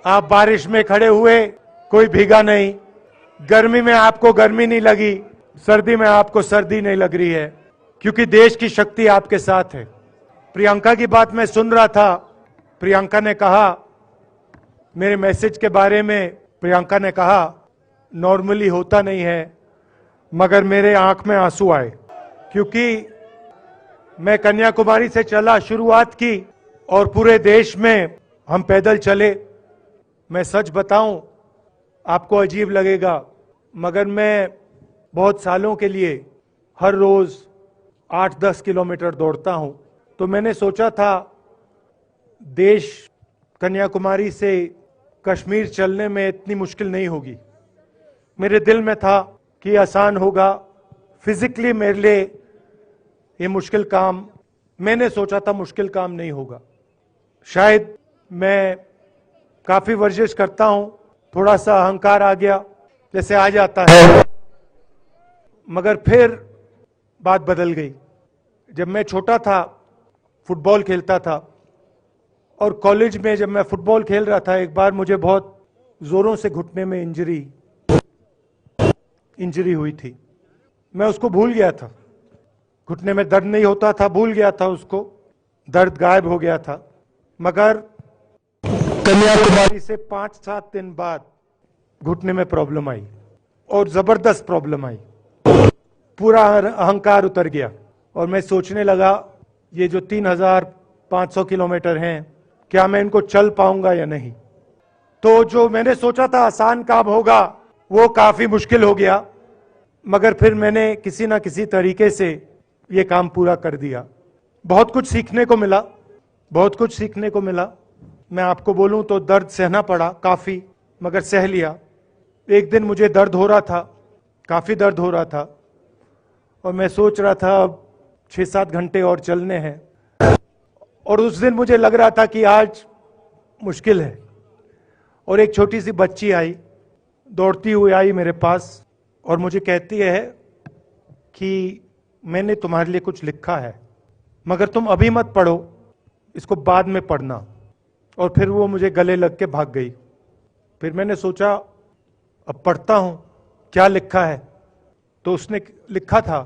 आप बारिश में खड़े हुए, कोई भीगा नहीं। गर्मी में आपको गर्मी नहीं लगी, सर्दी में आपको सर्दी नहीं लग रही है, क्योंकि देश की शक्ति आपके साथ है। प्रियंका की बात मैं सुन रहा था। प्रियंका ने कहा, मेरे मैसेज के बारे में प्रियंका ने कहा, नॉर्मली होता नहीं है, मगर मेरे आंख में आंसू आए, क्योंकि मैं कन्याकुमारी से चला, शुरुआत की, और पूरे देश में हम पैदल चले। मैं सच बताऊं, आपको अजीब लगेगा, मगर मैं बहुत सालों के लिए हर रोज 8-10 किलोमीटर दौड़ता हूं। तो मैंने सोचा था देश कन्याकुमारी से कश्मीर चलने में इतनी मुश्किल नहीं होगी। मेरे दिल में था कि आसान होगा। फिजिकली मेरे लिए ये मुश्किल काम, मैंने सोचा था मुश्किल काम नहीं होगा। शायद मैं काफी वर्जिश करता हूं, थोड़ा सा अहंकार आ गया, जैसे आ जाता है, मगर फिर बात बदल गई। जब मैं छोटा था, फुटबॉल खेलता था, और कॉलेज में जब मैं फुटबॉल खेल रहा था, एक बार मुझे बहुत जोरों से घुटने में इंजरी हुई थी। मैं उसको भूल गया था, घुटने में दर्द नहीं होता था, भूल गया था उसको, दर्द गायब हो गया था। मगर कन्याकुमारी से 5-7 दिन बाद घुटने में प्रॉब्लम आई, और जबरदस्त प्रॉब्लम आई। पूरा अहंकार उतर गया, और मैं सोचने लगा, ये जो 3500 किलोमीटर हैं, क्या मैं इनको चल पाऊंगा या नहीं। तो जो मैंने सोचा था आसान काम होगा, वो काफी मुश्किल हो गया, मगर फिर मैंने किसी ना किसी तरीके से ये काम पूरा कर दिया। बहुत कुछ सीखने को मिला, बहुत कुछ सीखने को मिला। मैं आपको बोलूं तो दर्द सहना पड़ा काफी, मगर सह लिया। एक दिन मुझे दर्द हो रहा था, काफी दर्द हो रहा था, और मैं सोच रहा था अब 6-7 घंटे और चलने हैं, और उस दिन मुझे लग रहा था कि आज मुश्किल है। और एक छोटी सी बच्ची आई, दौड़ती हुई आई मेरे पास, और मुझे कहती है कि मैंने तुम्हारे लिए कुछ लिखा है, मगर तुम अभी मत पढ़ो, इसको बाद में पढ़ना। और फिर वो मुझे गले लग के भाग गई। फिर मैंने सोचा अब पढ़ता हूं, क्या लिखा है। तो उसने लिखा था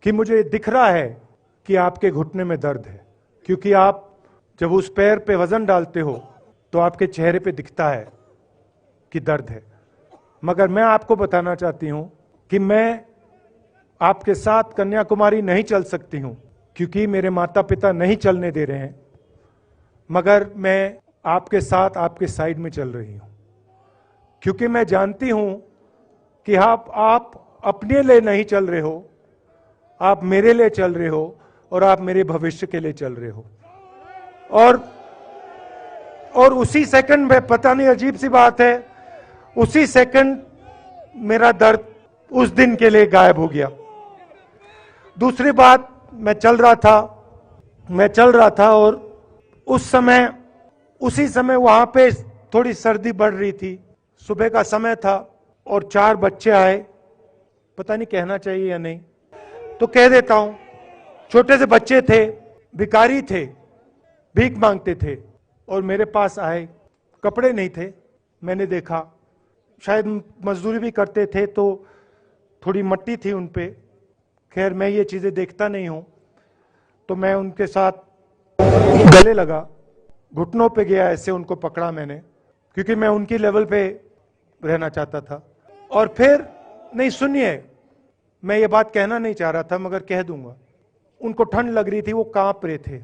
कि मुझे दिख रहा है कि आपके घुटने में दर्द है, क्योंकि आप जब उस पैर पे वजन डालते हो तो आपके चेहरे पे दिखता है कि दर्द है। मगर मैं आपको बताना चाहती हूं कि मैं आपके साथ कन्याकुमारी नहीं चल सकती हूं, क्योंकि मेरे माता पिता नहीं चलने दे रहे हैं, मगर मैं आपके साथ, आपके साइड में चल रही हूं, क्योंकि मैं जानती हूं कि आप अपने लिए नहीं चल रहे हो, आप मेरे लिए चल रहे हो, और आप मेरे भविष्य के लिए चल रहे हो। और उसी सेकंड में, पता नहीं अजीब सी बात है, उसी सेकंड मेरा दर्द उस दिन के लिए गायब हो गया। दूसरी बात, मैं चल रहा था, और उसी समय वहां पे थोड़ी सर्दी बढ़ रही थी। सुबह का समय था, और 4 बच्चे आए, पता नहीं कहना चाहिए या नहीं, तो कह देता हूं। छोटे से बच्चे थे, भिखारी थे, भीख मांगते थे, और मेरे पास आए। कपड़े नहीं थे, मैंने देखा, शायद मजदूरी भी करते थे, तो थोड़ी मट्टी थी उन पे। खैर, मैं ये चीजें देखता नहीं हूं, तो मैं उनके साथ गले लगा, घुटनों पे गया, ऐसे उनको पकड़ा मैंने, क्योंकि मैं उनकी लेवल पे रहना चाहता था। और फिर, नहीं सुनिए, मैं ये बात कहना नहीं चाह रहा था, मगर कह दूंगा। उनको ठंड लग रही थी, वो कांप रहे थे,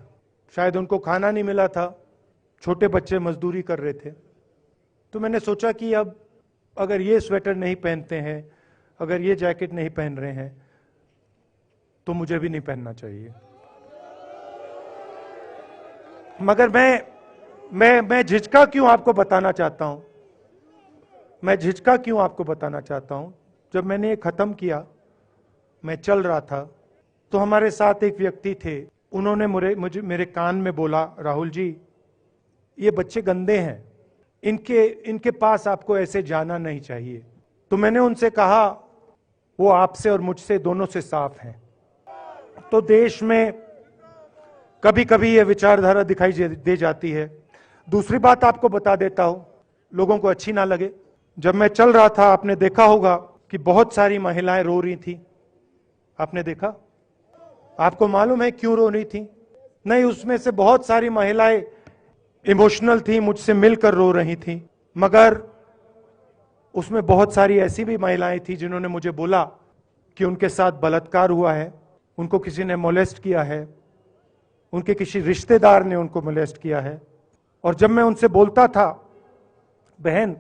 शायद उनको खाना नहीं मिला था, छोटे बच्चे मजदूरी कर रहे थे। तो मैंने सोचा कि अब अगर ये स्वेटर नहीं पहनते हैं, अगर ये जैकेट नहीं पहन रहे हैं, तो मुझे भी नहीं पहनना चाहिए। मगर मैं झिझका क्यों आपको बताना चाहता हूं, जब मैंने ये खत्म किया, मैं चल रहा था, तो हमारे साथ एक व्यक्ति थे, उन्होंने मेरे कान में बोला, राहुल जी, ये बच्चे गंदे हैं, इनके पास आपको ऐसे जाना नहीं चाहिए। तो मैंने उनसे कहा, वो आपसे और मुझसे दोनों से साफ हैं। तो देश में कभी कभी ये विचारधारा दिखाई दे जाती है। दूसरी बात आपको बता देता हूं, लोगों को अच्छी ना लगे। जब मैं चल रहा था, आपने देखा होगा कि बहुत सारी महिलाएं रो रही थी। आपने देखा? आपको मालूम है क्यों रो रही थी? नहीं, उसमें से बहुत सारी महिलाएं इमोशनल थी, मुझसे मिलकर रो रही थी, मगर उसमें बहुत सारी ऐसी भी महिलाएं थी जिन्होंने मुझे बोला कि उनके साथ बलात्कार हुआ है, उनको किसी ने मोलेस्ट किया है, उनके किसी रिश्तेदार ने उनको मोलेस्ट किया है। और जब मैं उनसे बोलता था, बहन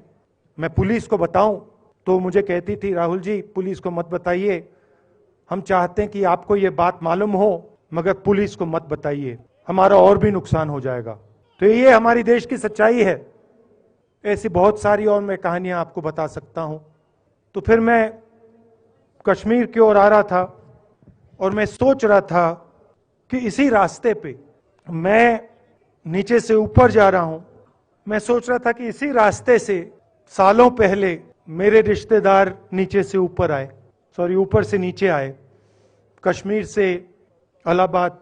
मैं पुलिस को बताऊं, तो मुझे कहती थी, राहुल जी पुलिस को मत बताइए, हम चाहते हैं कि आपको ये बात मालूम हो, मगर पुलिस को मत बताइए, हमारा और भी नुकसान हो जाएगा। तो ये हमारी देश की सच्चाई है। ऐसी बहुत सारी और मैं कहानियां आपको बता सकता हूं। तो फिर मैं कश्मीर की ओर आ रहा था और मैं सोच रहा था कि इसी रास्ते पे मैं नीचे से ऊपर जा रहा हूं। मैं सोच रहा था कि इसी रास्ते से सालों पहले मेरे रिश्तेदार नीचे से ऊपर आए, ऊपर से नीचे आए, कश्मीर से इलाहाबाद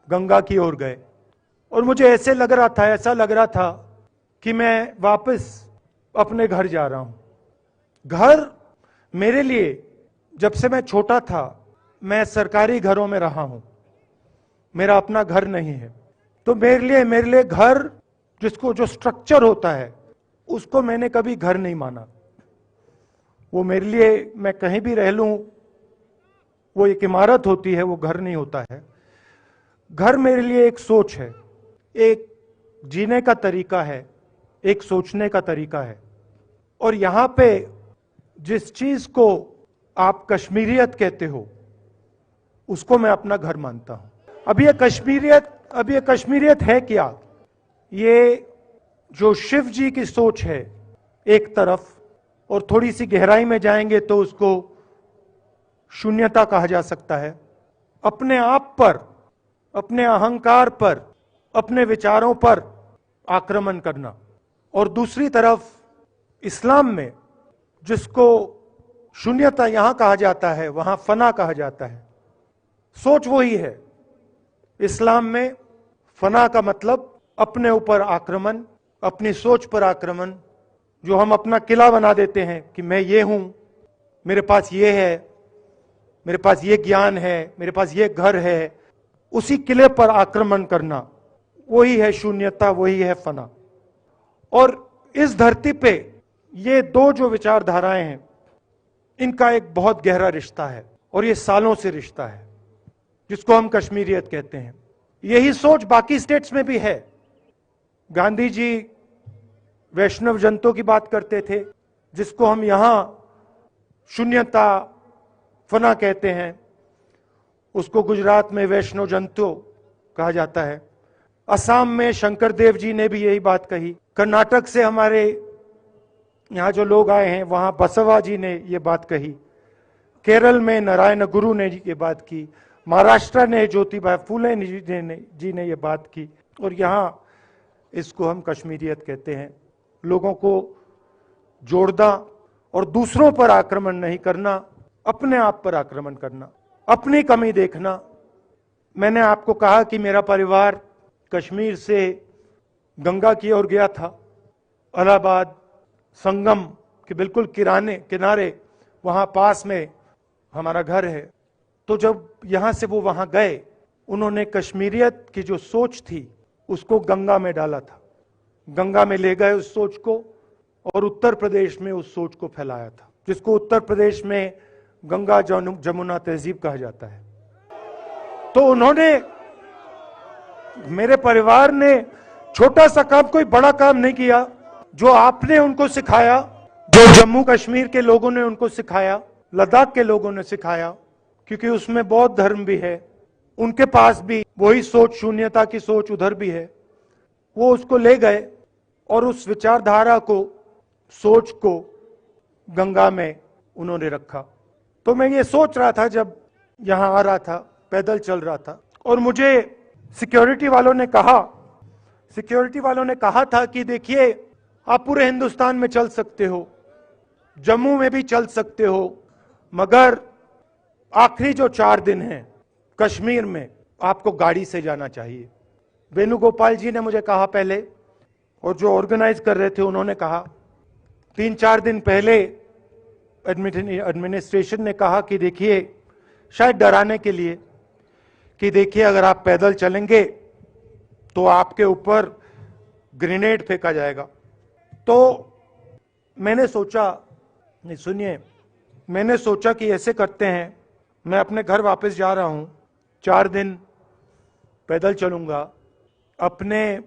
गंगा की ओर गए। और मुझे ऐसा लग रहा था कि मैं वापस अपने घर जा रहा हूं। घर मेरे लिए, जब से मैं छोटा था, मैं सरकारी घरों में रहा हूं, मेरा अपना घर नहीं है। तो मेरे लिए घर, जिसको जो स्ट्रक्चर होता है, उसको मैंने कभी घर नहीं माना। वो मेरे लिए, मैं कहीं भी रह लूं, वो एक इमारत होती है, वो घर नहीं होता है। घर मेरे लिए एक सोच है, एक जीने का तरीका है, एक सोचने का तरीका है। और यहां पे जिस चीज को आप कश्मीरियत कहते हो, उसको मैं अपना घर मानता हूं। अब ये कश्मीरियत है क्या? ये जो शिव जी की सोच है एक तरफ, और थोड़ी सी गहराई में जाएंगे तो उसको शून्यता कहा जा सकता है। अपने आप पर, अपने अहंकार पर, अपने विचारों पर आक्रमण करना। और दूसरी तरफ इस्लाम में, जिसको शून्यता यहां कहा जाता है, वहां फना कहा जाता है। सोच वही है। इस्लाम में फना का मतलब अपने ऊपर आक्रमण, अपनी सोच पर आक्रमण, जो हम अपना किला बना देते हैं कि मैं ये हूं, मेरे पास ये है, मेरे पास ये ज्ञान है, मेरे पास ये घर है, उसी किले पर आक्रमण करना, वही है शून्यता, वही है फना। और इस धरती पे ये दो जो विचारधाराएं हैं, इनका एक बहुत गहरा रिश्ता है, और ये सालों से रिश्ता है, जिसको हम कश्मीरियत कहते हैं। यही सोच बाकी स्टेट्स में भी है। गांधी जी वैष्णव जनतों की बात करते थे, जिसको हम यहां शून्यता, फना कहते हैं, उसको गुजरात में वैष्णव जनतो कहा जाता है। असम में शंकर देव जी ने भी यही बात कही। कर्नाटक से हमारे यहां जो लोग आए हैं, वहां बसवा जी ने यह बात कही। केरल में नारायण गुरु ने ये बात की। महाराष्ट्र ने ज्योतिबा फूले जी ने ये बात की। और यहां इसको हम कश्मीरियत कहते हैं। लोगों को जोड़ना और दूसरों पर आक्रमण नहीं करना, अपने आप पर आक्रमण करना, अपनी कमी देखना। मैंने आपको कहा कि मेरा परिवार कश्मीर से गंगा की ओर गया था। इलाहाबाद संगम के बिल्कुल किनारे वहां पास में हमारा घर है। तो जब यहां से वो वहां गए, उन्होंने कश्मीरियत की जो सोच थी उसको गंगा में डाला था, गंगा में ले गए उस सोच को, और उत्तर प्रदेश में उस सोच को फैलाया था, जिसको उत्तर प्रदेश में गंगा जमुना तहजीब कहा जाता है। तो उन्होंने, मेरे परिवार ने छोटा सा काम, कोई बड़ा काम नहीं किया। जो आपने उनको सिखाया, जो जम्मू कश्मीर के लोगों ने उनको सिखाया, लद्दाख के लोगों ने सिखाया, क्योंकि उसमें बौद्ध धर्म भी है, उनके पास भी वही सोच, शून्यता की सोच उधर भी है। वो उसको ले गए और उस विचारधारा को, सोच को गंगा में उन्होंने रखा। तो मैं ये सोच रहा था, जब यहां आ रहा था, पैदल चल रहा था, और मुझे सिक्योरिटी वालों ने कहा था कि देखिए, आप पूरे हिंदुस्तान में चल सकते हो, जम्मू में भी चल सकते हो, मगर आखिरी जो 4 दिन हैं कश्मीर में, आपको गाड़ी से जाना चाहिए। वेणुगोपाल जी ने मुझे कहा पहले, और जो ऑर्गेनाइज कर रहे थे उन्होंने कहा 3-4 दिन पहले एडमिनिस्ट्रेशन ने कहा कि देखिए, शायद डराने के लिए, कि देखिए अगर आप पैदल चलेंगे तो आपके ऊपर ग्रेनेड फेंका जाएगा। तो मैंने सोचा, नहीं सुनिए, मैंने सोचा कि ऐसे करते हैं, मैं अपने घर वापस जा रहा हूं, 4 दिन पैदल चलूंगा, अपने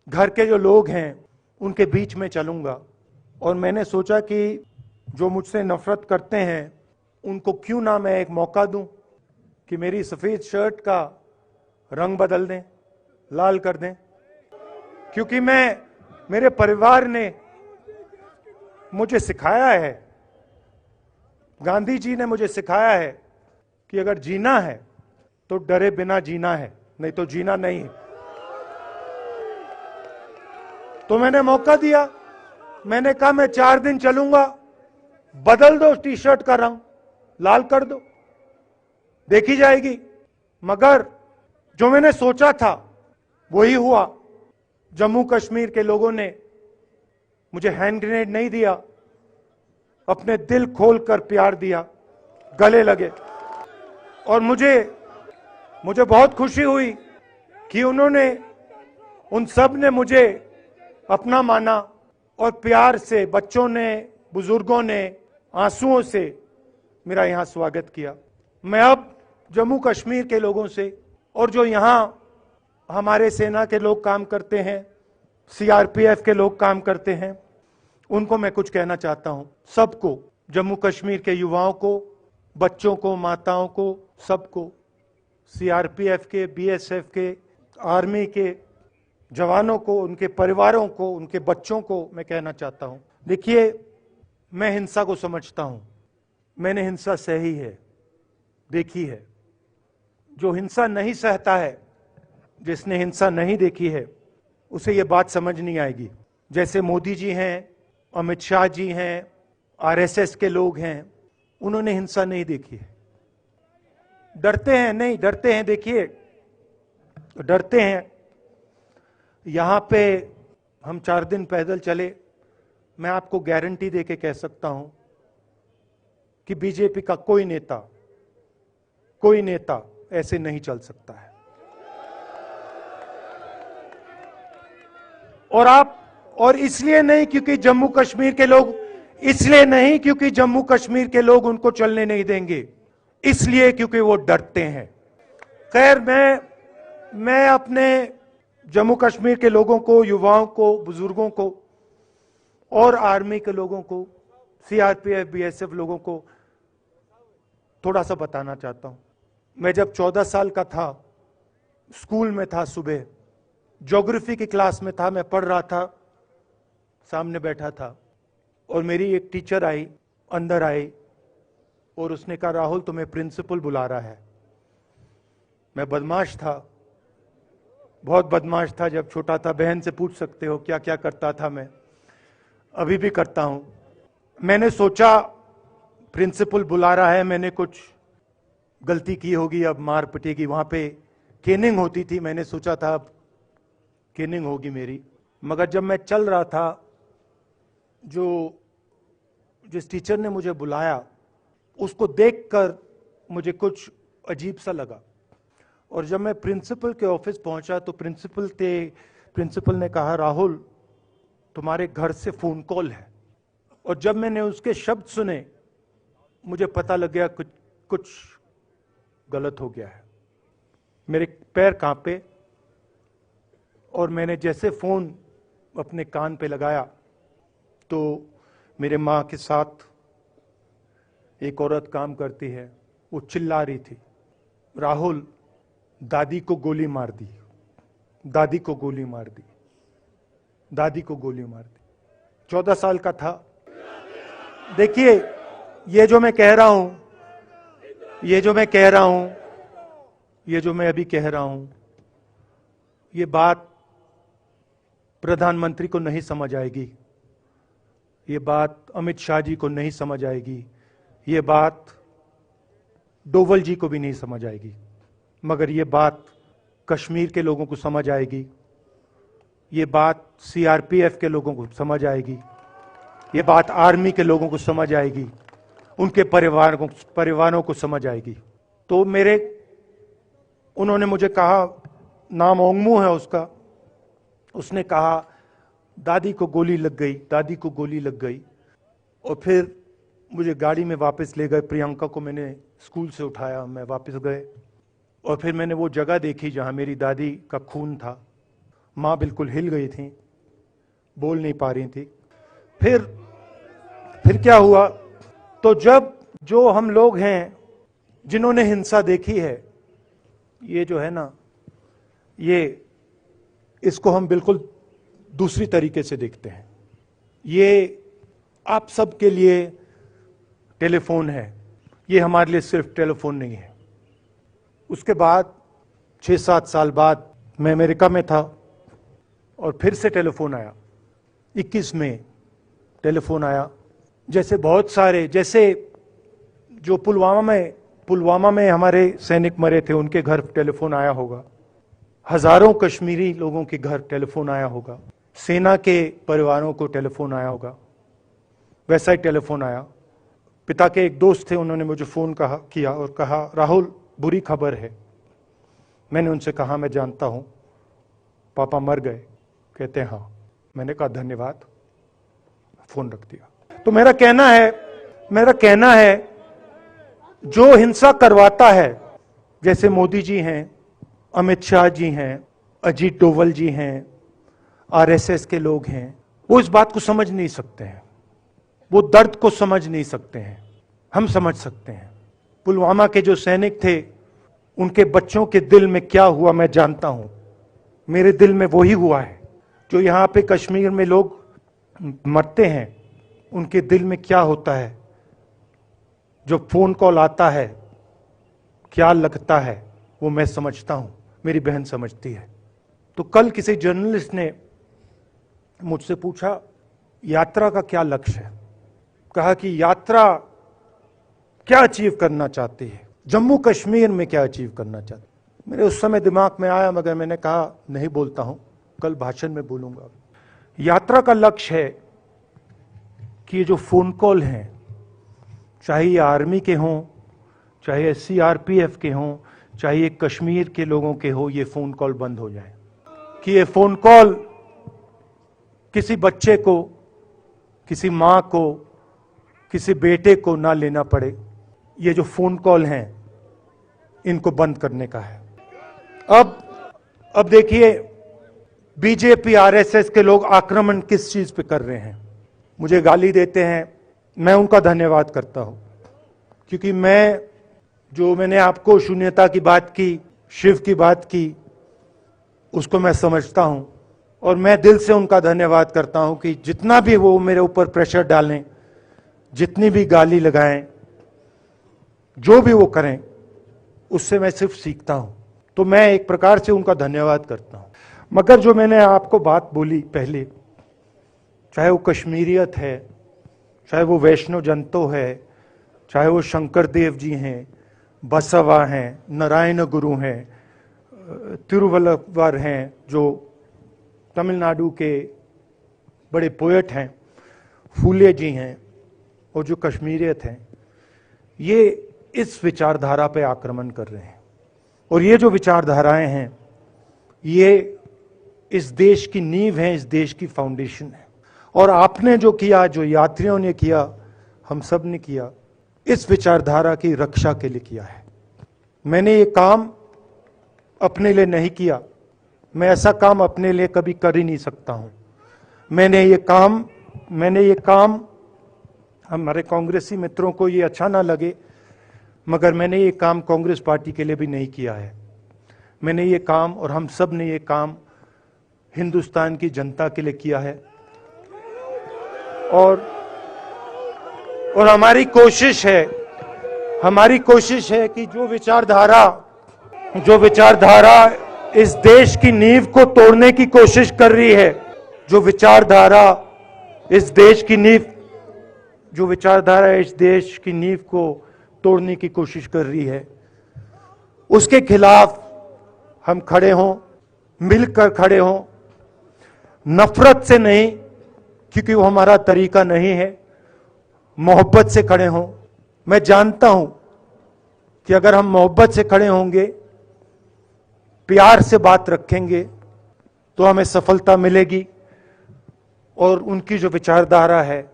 घर के जो लोग हैं उनके बीच में चलूंगा, और मैंने सोचा कि जो मुझसे नफरत करते हैं उनको क्यों ना मैं एक मौका दूं कि मेरी सफेद शर्ट का रंग बदल दें, लाल कर दें। क्योंकि मेरे परिवार ने मुझे सिखाया है, गांधी जी ने मुझे सिखाया है कि अगर जीना है तो डरे बिना जीना है, नहीं तो जीना नहीं है। तो मैंने मौका दिया, मैंने कहा मैं 4 दिन चलूंगा, बदल दो टी शर्ट का रंग, लाल कर दो, देखी जाएगी। मगर जो मैंने सोचा था वही हुआ। जम्मू कश्मीर के लोगों ने मुझे हैंड ग्रेनेड नहीं दिया, अपने दिल खोलकर प्यार दिया, गले लगे। और मुझे बहुत खुशी हुई कि उन सब ने मुझे अपना माना, और प्यार से बच्चों ने, बुजुर्गों ने आंसुओं से मेरा यहां स्वागत किया। मैं अब जम्मू कश्मीर के लोगों से, और जो यहां हमारे सेना के लोग काम करते हैं, सीआरपीएफ के लोग काम करते हैं, उनको मैं कुछ कहना चाहता हूं। सबको, जम्मू कश्मीर के युवाओं को, बच्चों को, माताओं को, सबको, सीआरपीएफ के, बीएसएफ के, आर्मी के जवानों को, उनके परिवारों को, उनके बच्चों को मैं कहना चाहता हूं, देखिए मैं हिंसा को समझता हूं, मैंने हिंसा सही है, देखी है। जो हिंसा नहीं सहता है, जिसने हिंसा नहीं देखी है, उसे यह बात समझ नहीं आएगी। जैसे मोदी जी हैं, अमित शाह जी हैं, आरएसएस के लोग हैं, उन्होंने हिंसा नहीं देखी है। डरते हैं, नहीं डरते हैं, देखिए डरते हैं। यहां पे हम 4 दिन पैदल चले, मैं आपको गारंटी देके कह सकता हूं कि बीजेपी का कोई नेता ऐसे नहीं चल सकता है। और इसलिए नहीं क्योंकि जम्मू कश्मीर के लोग उनको चलने नहीं देंगे, इसलिए क्योंकि वो डरते हैं। खैर, मैं अपने जम्मू कश्मीर के लोगों को, युवाओं को, बुजुर्गों को, और आर्मी के लोगों को, सीआरपीएफ, बीएसएफ लोगों को थोड़ा सा बताना चाहता हूं। मैं जब 14 साल का था, स्कूल में था, सुबह ज्योग्राफी की क्लास में था, मैं पढ़ रहा था, सामने बैठा था, और मेरी एक टीचर आई, अंदर आई, और उसने कहा, राहुल तुम्हें प्रिंसिपल बुला रहा है। मैं बदमाश था, बहुत बदमाश था जब छोटा था, बहन से पूछ सकते हो क्या क्या करता था मैं, अभी भी करता हूं। मैंने सोचा प्रिंसिपल बुला रहा है, मैंने कुछ गलती की होगी, अब मार पिटेगी। वहां पे केनिंग होती थी, मैंने सोचा था अब केनिंग होगी मेरी। मगर जब मैं चल रहा था, जिस टीचर ने मुझे बुलाया, उसको देखकर मुझे कुछ अजीब सा लगा। और जब मैं प्रिंसिपल के ऑफिस पहुंचा तो प्रिंसिपल ने कहा, राहुल तुम्हारे घर से फोन कॉल है। और जब मैंने उसके शब्द सुने, मुझे पता लग गया कुछ गलत हो गया है। मेरे पैर कांपे, और मैंने जैसे फोन अपने कान पे लगाया तो मेरे मां के साथ एक औरत काम करती है, वो चिल्ला रही थी, राहुल दादी को गोली मार दी, दादी को गोली मार दी, दादी को गोली मार दी। 14 साल का था। देखिए, ये जो मैं कह रहा हूं, ये जो मैं अभी कह रहा हूं, ये बात प्रधानमंत्री को नहीं समझ आएगी, ये बात अमित शाह जी को नहीं समझ आएगी, ये बात डोवल जी को भी नहीं समझ आएगी, मगर ये बात कश्मीर के लोगों को समझ आएगी, ये बात सीआरपीएफ के लोगों को समझ आएगी, ये बात आर्मी के लोगों को समझ आएगी, उनके परिवारों को समझ आएगी। तो उन्होंने मुझे कहा, नाम ओंगमू है उसका, उसने कहा दादी को गोली लग गई, दादी को गोली लग गई। और फिर मुझे गाड़ी में वापस ले गए, प्रियंका को मैंने स्कूल से उठाया, मैं वापस गए और फिर मैंने वो जगह देखी जहां मेरी दादी का खून था। माँ बिल्कुल हिल गई थी, बोल नहीं पा रही थी। फिर क्या हुआ, तो जब जो हम लोग हैं जिन्होंने हिंसा देखी है, ये जो है ना, ये इसको हम बिल्कुल दूसरी तरीके से देखते हैं। ये आप सबके लिए टेलीफोन है, ये हमारे लिए सिर्फ टेलीफोन नहीं है। उसके बाद 6-7 साल बाद मैं अमेरिका में था और फिर से टेलीफोन आया, 21 में टेलीफोन आया। जैसे बहुत सारे, जैसे जो पुलवामा में हमारे सैनिक मरे थे, उनके घर टेलीफोन आया होगा, हजारों कश्मीरी लोगों के घर टेलीफोन आया होगा, सेना के परिवारों को टेलीफोन आया होगा, वैसा ही टेलीफोन आया। पिता के एक दोस्त थे, उन्होंने मुझे फोन किया और कहा, राहुल बुरी खबर है। मैंने उनसे कहा, मैं जानता हूं, पापा मर गए। कहते हैं हाँ। मैंने कहा धन्यवाद, फोन रख दिया। तो मेरा कहना है जो हिंसा करवाता है, जैसे मोदी जी हैं, अमित शाह जी हैं, अजीत डोवल जी हैं, आरएसएस के लोग हैं, वो इस बात को समझ नहीं सकते हैं, वो दर्द को समझ नहीं सकते हैं। हम समझ सकते हैं। पुलवामा के जो सैनिक थे, उनके बच्चों के दिल में क्या हुआ मैं जानता हूं। मेरे दिल में वही हुआ है। जो यहां पे कश्मीर में लोग मरते हैं, उनके दिल में क्या होता है। जो फोन कॉल आता है, क्या लगता है, वो मैं समझता हूं, मेरी बहन समझती है। तो कल किसी जर्नलिस्ट ने मुझसे पूछा, यात्रा का क्या लक्ष्य है। कहा कि यात्रा क्या अचीव करना चाहती है, जम्मू कश्मीर में क्या अचीव करना चाहती है। मेरे उस समय दिमाग में आया, मगर मैंने कहा नहीं बोलता हूं, कल भाषण में बोलूंगा। यात्रा का लक्ष्य है कि ये जो फोन कॉल हैं, चाहे ये आर्मी के हों, चाहे सीआरपीएफ के हों, चाहे ये कश्मीर के लोगों के हो, ये फोन कॉल बंद हो जाए। कि ये फोन कॉल किसी बच्चे को, किसी मां को, किसी बेटे को ना लेना पड़े। ये जो फोन कॉल हैं, इनको बंद करने का है। अब देखिए, बीजेपी आरएसएस के लोग आक्रमण किस चीज पे कर रहे हैं। मुझे गाली देते हैं, मैं उनका धन्यवाद करता हूं, क्योंकि मैंने आपको शून्यता की बात की, शिव की बात की, उसको मैं समझता हूं और मैं दिल से उनका धन्यवाद करता हूं कि जितना भी वो मेरे ऊपर प्रेशर डालें, जितनी भी गाली लगाएं, जो भी वो करें, उससे मैं सिर्फ सीखता हूं। तो मैं एक प्रकार से उनका धन्यवाद करता हूं। मगर जो मैंने आपको बात बोली पहले, चाहे वो कश्मीरियत है, चाहे वो वैष्णव जनतो है, चाहे वो शंकर देव जी हैं, बसवा हैं, नारायण गुरु हैं, तिरुवल्लुवर हैं, जो तमिलनाडु के बड़े पोएट हैं, फूले जी हैं, और जो कश्मीरियत हैं, ये इस विचारधारा पे आक्रमण कर रहे हैं। और ये जो विचारधाराएं हैं, ये इस देश की नींव है, इस देश की फाउंडेशन है। और आपने जो किया, जो यात्रियों ने किया, हम सब ने किया, इस विचारधारा की रक्षा के लिए किया है। मैंने ये काम अपने लिए नहीं किया, मैं ऐसा काम अपने लिए कभी कर ही नहीं सकता हूं। मैंने ये काम हमारे कांग्रेसी मित्रों को ये अच्छा ना लगे, मगर मैंने ये काम कांग्रेस पार्टी के लिए भी नहीं किया है। मैंने ये काम, और हम सब ने ये काम हिंदुस्तान की जनता के लिए किया है। और हमारी कोशिश है कि जो विचारधारा इस देश की नींव को तोड़ने की कोशिश कर रही है, जो विचारधारा इस देश की नींव को तोड़ने की कोशिश कर रही है, उसके खिलाफ हम खड़े हों, मिलकर खड़े हों, नफरत से नहीं क्योंकि वो हमारा तरीका नहीं है। मोहब्बत से खड़े हों। मैं जानता हूं कि अगर हम मोहब्बत से खड़े होंगे, प्यार से बात रखेंगे, तो हमें सफलता मिलेगी। और उनकी जो विचारधारा है,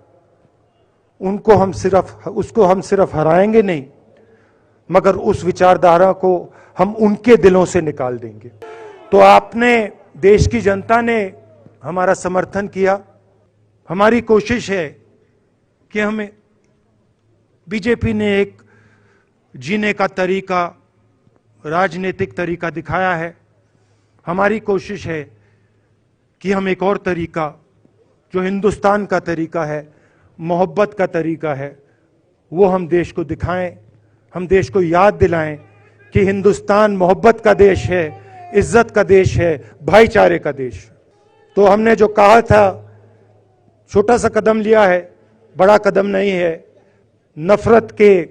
उसको हम सिर्फ हराएंगे नहीं, मगर उस विचारधारा को हम उनके दिलों से निकाल देंगे। तो आपने, देश की जनता ने हमारा समर्थन किया। हमारी कोशिश है कि हमें, बीजेपी ने एक जीने का तरीका, राजनीतिक तरीका दिखाया है। हमारी कोशिश है कि हम एक और तरीका, जो हिंदुस्तान का तरीका है, मोहब्बत का तरीका है, वो हम देश को दिखाएं। हम देश को याद दिलाएं कि हिंदुस्तान मोहब्बत का देश है, इज्जत का देश है, भाईचारे का देश। तो हमने जो कहा था, छोटा सा कदम लिया है, बड़ा कदम नहीं है। नफरत के